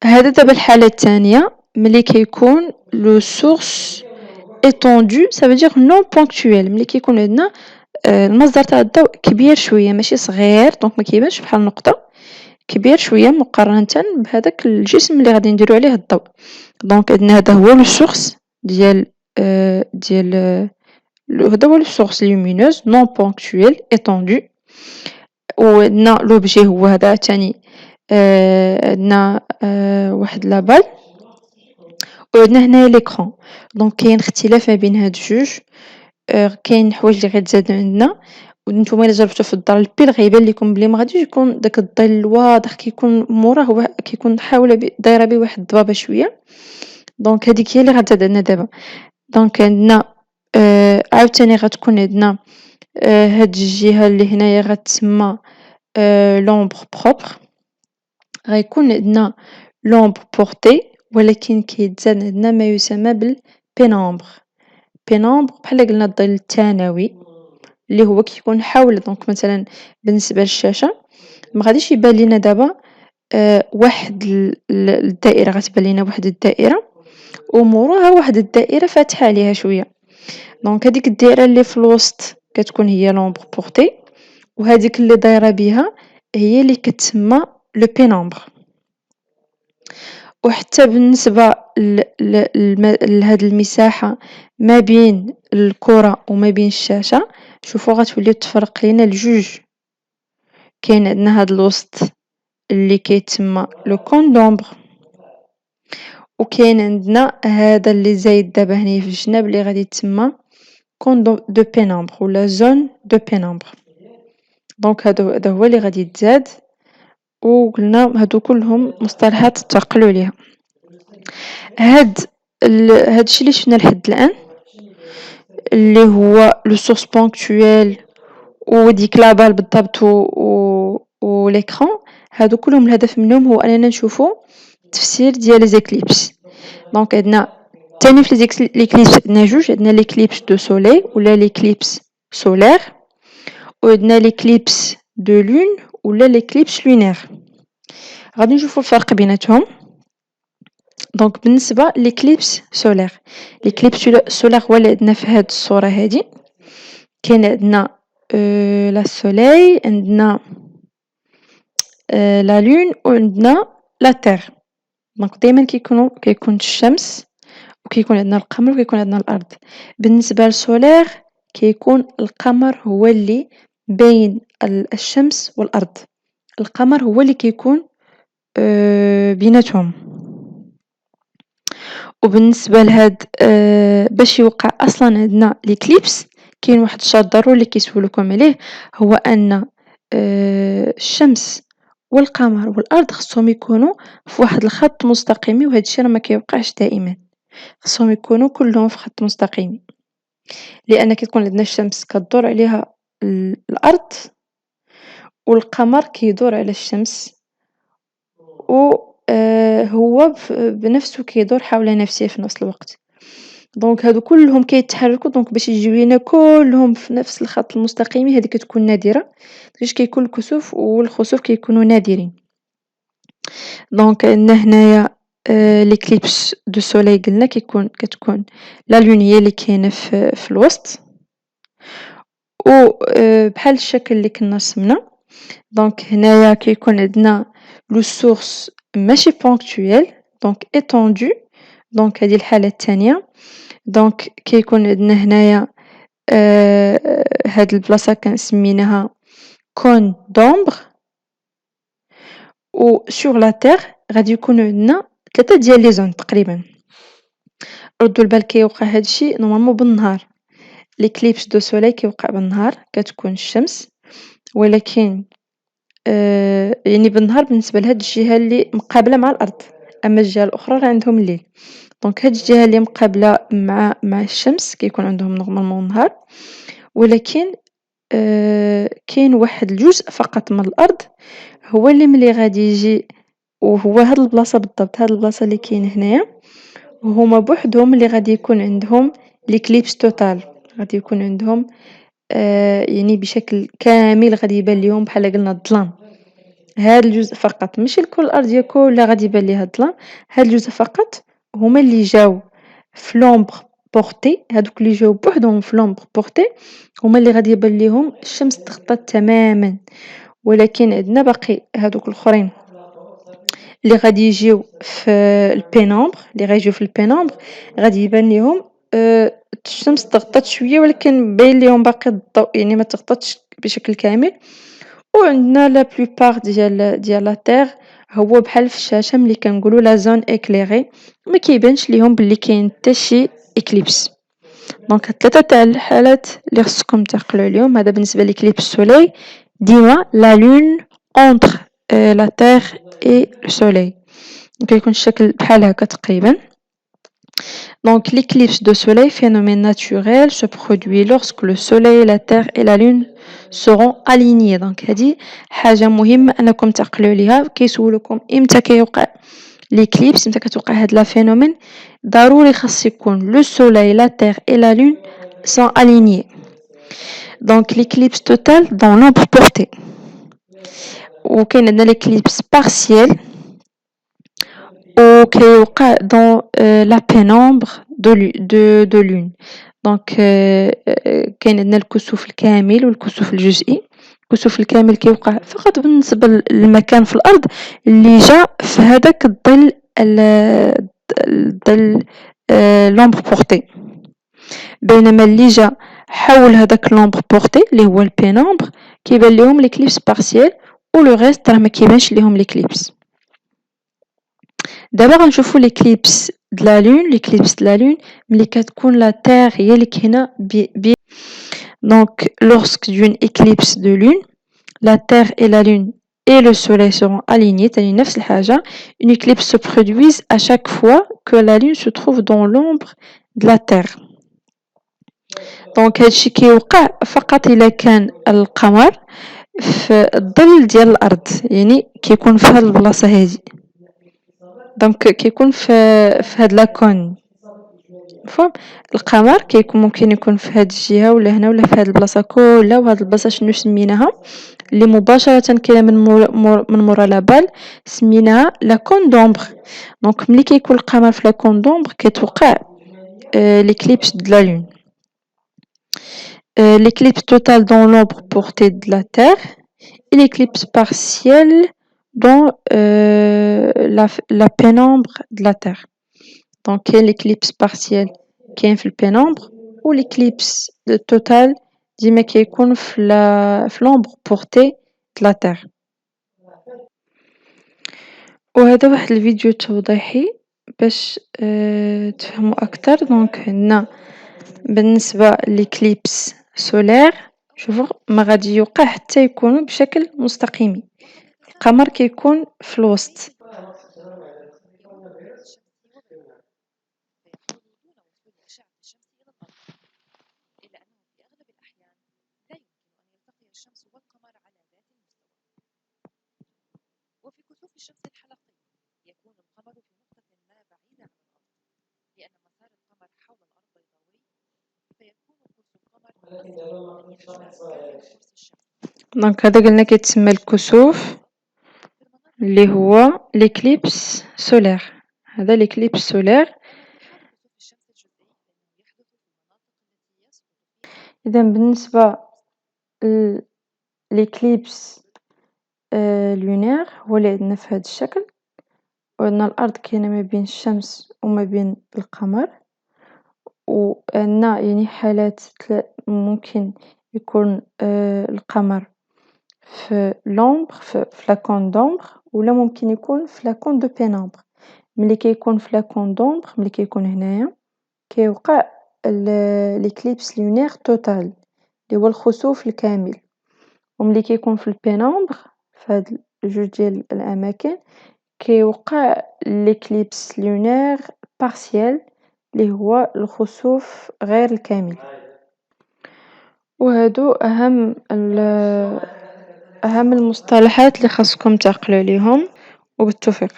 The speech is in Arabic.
هذا دابا الحالة الثانية ملي كيكون لو سورس étendu ça veut dire non ponctuel ملي كيكون عندنا المصدر تاع الضوء كبير شوية ماشي صغير دونك ما كيبانش بحال نقطة كبير شوية مقارنة بهذاك الجسم اللي غادي نديرو عليه الضوء دونك عندنا هذا هو لو سورس ديال هذا هو لو سورس lumineuse non ponctuel étendu وعندنا لوبجي هو هذا عاوتاني عندنا واحد لابال وعندنا هنايا ليكرون دونك كاين اختلاف ما بين هاد الجوج كاين حوايج اللي غيتزادو عندنا ونتوما إلا جربتو في الدار البيل غيبان لكم بلي ما غاديش يكون داك الظل الواضح كيكون موراه كيكون حاولة دايرة به واحد الضبابة شوية دونك هذيك هي اللي غتزاد عندنا دابا دونك عندنا عاوتاني غتكون عندنا هاد الجهة اللي هنايا غتسمى لومبر بروبر غيكون عندنا لومبر بورتي ولكن كيتزاد عندنا ما يسمى بالبينومبر بينومبر بحال قلنا الظل الثانوي اللي هو كيكون حول دونك مثلا بالنسبة للشاشة ما غاديش يبان لينا دابا واحد الدائرة غتبان لينا واحد الدائرة وموراها واحد الدائرة فاتحة عليها شوية دونك هذيك الدائرة اللي في الوسط كتكون هي لومبر بورتي وهذيك اللي دايرة بها هي اللي كتسمى لو بينومبر وحتى بالنسبة لهاد المساحة ما بين الكرة وما بين الشاشة شوفوا غتولي تفرق لينا الجوج كاين عندنا هاد الوسط اللي كيتسمى لو كوندومبر وكاين عندنا هذا اللي زايد دابا هنا في الجناب اللي غادي يتسمى كوندو دو بينومبر ولا زون دو بينومبر دونك هذا هو اللي غادي يتزاد وقلنا هادو كلهم مصطلحات تعقلوا عليها هاد الشيء اللي شفنا لحد الآن اللي هو لو سورس بونكتويل وديك لابال بالضبط و ليكرون هادو كلهم الهدف منهم هو اننا نشوفوا التفسير ديال لي زيكليبس دونك عندنا ثاني في ليكليبس عندنا جوج عندنا ليكليبس دو سوليي ولا ليكليبس سولير وعندنا ليكليبس دو لون ولا ليكليبس لونير غادي نشوفوا الفرق بيناتهم دونك بالنسبه ليكليبس سولير ليكليبس سولير هو اللي عندنا في هاد الصوره هادي كاين عندنا لا سوليي عندنا لا لون وعندنا لا تير دونك دائما كيكون الشمس وكيكون عندنا القمر وكيكون عندنا الارض بالنسبه للسولير كيكون القمر هو اللي بين الشمس والارض القمر هو اللي كيكون بيناتهم وبالنسبه لهاد باش يوقع اصلا عندنا ليكليبس كاين واحد الشرط ضروري اللي كيسولوكم عليه هو ان الشمس والقمر والارض خصهم يكونوا في واحد الخط مستقيم وهذا الشيء راه ما كيوقعش دائما خصهم يكونوا كلهم في خط مستقيم لان كتكون عندنا الشمس كدور عليها الارض والقمر كيدور على الشمس و هو بنفسه كيدور حول نفسه في نفس الوقت دونك هادو كلهم كيتحركوا دونك باش يجيو لينا كلهم في نفس الخط المستقيم هذه كتكون نادره باش كيكون الكسوف والخسوف كيكونوا نادرين دونك عندنا هنايا ليكليبس دو سوليي قلنا كتكون لا لون هي اللي كاينه في الوسط و بحال الشكل اللي كنا رسمنا دونك هنايا كيكون عندنا لو سورس ماشي بونكتويل دونك étendu دونك هذه الحالة الثانية دونك كيكون عندنا هنايا هاد البلاصة كنسميناها كون دومبر و سور لا تير غادي يكونوا عندنا 3 ديال لي زون تقريبا ردوا البال كيوقع هاد الشيء نورمالمون بالنهار ليكليبس دو سوليي كيوقع بالنهار كتكون الشمس ولكن يعني بالنهار بالنسبه لهاد الجهه اللي مقابله مع الارض اما الجهه الاخرى راه عندهم الليل دونك هاد الجهه اللي مقابله مع الشمس كيكون عندهم نورمالمون النهار ولكن كاين واحد الجزء فقط من الارض هو اللي ملي غادي يجي وهو هاد البلاصه بالضبط هاد البلاصه اللي كاين هنايا وهما بوحدهم اللي غادي يكون عندهم ليكليبس توتال غادي يكون عندهم يعني بشكل كامل غادي يبان ليهم بحال قلنا الظلام هاد الجزء فقط، ماشي الكرة الأرضية كلها غادي يبان ليها الظلام، هاد الجزء فقط هما اللي جاو في لومبغ بورتي، هادوك اللي جاو بوحدهم في لومبغ بورتي هما اللي غادي يبان ليهم الشمس تغطات تماما. ولكن عندنا باقي هادوك الآخرين اللي غادي يجيو في البينومبر، اللي غيجيو في البينومبر غادي يبان ليهم الشمس تغطات شوية ولكن باين ليهم باقي الضوء، يعني ما تغطاتش بشكل كامل. وعندنا لا بلوبار ديال لا تيغ هو بحال في الشاشة ملي كنقولوا لا زون إكليغي، ما كيبانش ليهم بلي كاين حتى شي إكليبس. دونك هاد 3 تاع الحالات اللي خصكم تعقلوا عليهم. هذا بالنسبة لإكليبس السوليل، ديما لا لون أونتر لا تيغ et le soleil. كيكون الشكل بحال هكا تقريبا. Donc l'éclipse de soleil, phénomène naturel, se produit lorsque le soleil, la terre et la lune seront alignés. Donc هذه حاجة مهمة أنكم تعقلوا عليها. كيسولوكم إمتى كيوقع l'éclipse، إمتى كتوقع هاد لا phénomène، ضروري خاص يكون le soleil, la terre et la lune sont alignés. Donc l'éclipse totale dans l'ombre portée. وكاين عندنا l'éclipse partielle وكيوقع dans la pénombre de lune. دونك كاين عندنا الكسوف الكامل والكسوف الجزئي. الكسوف الكامل كيوقع فقط بالنسبة للمكان في الأرض اللي جا في هذاك الظل الظل لومبر بورتي، بينما اللي جا حول هذاك لومبر بورتي اللي هو البينومبر كيبان ليهم ليكليبس بارسيال ولو غيست راه ما كيبانش ليهم ليكليبس. دابا غنشوفو l'éclipse de la lune. l'éclipse de la lune ملي كتكون لا تيغ هي اللي كاينه donc lorsque d'une éclipse de lune la terre et la lune et le soleil seront alignés. تاني نفس الحاجه. une éclipse se produise à chaque fois que la lune se trouve dans l'ombre de la terre. donc هادشي كيوقع فقط الا كان القمر في الظل ديال الارض، يعني كيكون في هاد البلاصه هادي. دونك كيكون في هاد لاكون مفهوم. القمر كيكون ممكن يكون في هاد الجهه ولا هنا ولا في هاد البلاصه كلها. وهاد البلاصه شنو سميناها اللي مباشره كاينه من مورا لابال سميناها لاكون دومبر. دونك ملي كيكون القمر في لاكون دومبر كيتوقع l'éclipse de la lune. l'éclipse totale dans l'ombre portée de la terre et l'éclipse partielle dans la pénombre de la terre. donc كاين l'éclipse partielle كاين في البينومبر، و l'éclipse totale ديما كيكون في l'ombre portée de la terre. وهذا واحد الفيديو توضيحي باش تفهموا اكثر. دونك هنا بالنسبه l'éclipse solaire شوفوا ما غادي يوقع حتى يكونوا بشكل مستقيم. القمر كيكون في الوسط. وفي كسوف الشمس الحلقية يكون القمر في نقطة ما بعيدة عن الأرض، لأن مسار القمر حول الأرض بيضاوي، فيكون قرص القمر أن يحجب كامل قرص الشمس. دونك هذا قلنا كيتسمى الكسوف اللي هو l'éclipse solaire. هذا l'éclipse solaire. إذا بالنسبة l'éclipse lunaire هو اللي عندنا في هذا الشكل، وعندنا الأرض كاينة ما بين الشمس وما بين القمر، وعندنا يعني حالات ممكن يكون القمر في لومبر في لاكون دومبر، ولا ممكن يكون في لاكون دو بينومبر. ملي كيكون في لاكون دومبر ملي كيكون هنايا كيوقع l'éclipse lunaire توتال اللي هو الخسوف الكامل. وملي كيكون في البينومبر في هاد جوج ديال الاماكن كيوقع l'éclipse lunaire partielle اللي هو الخسوف غير الكامل. وهادو اهم المصطلحات اللي خاصكم تعقلوا عليهم. وبالتوفيق.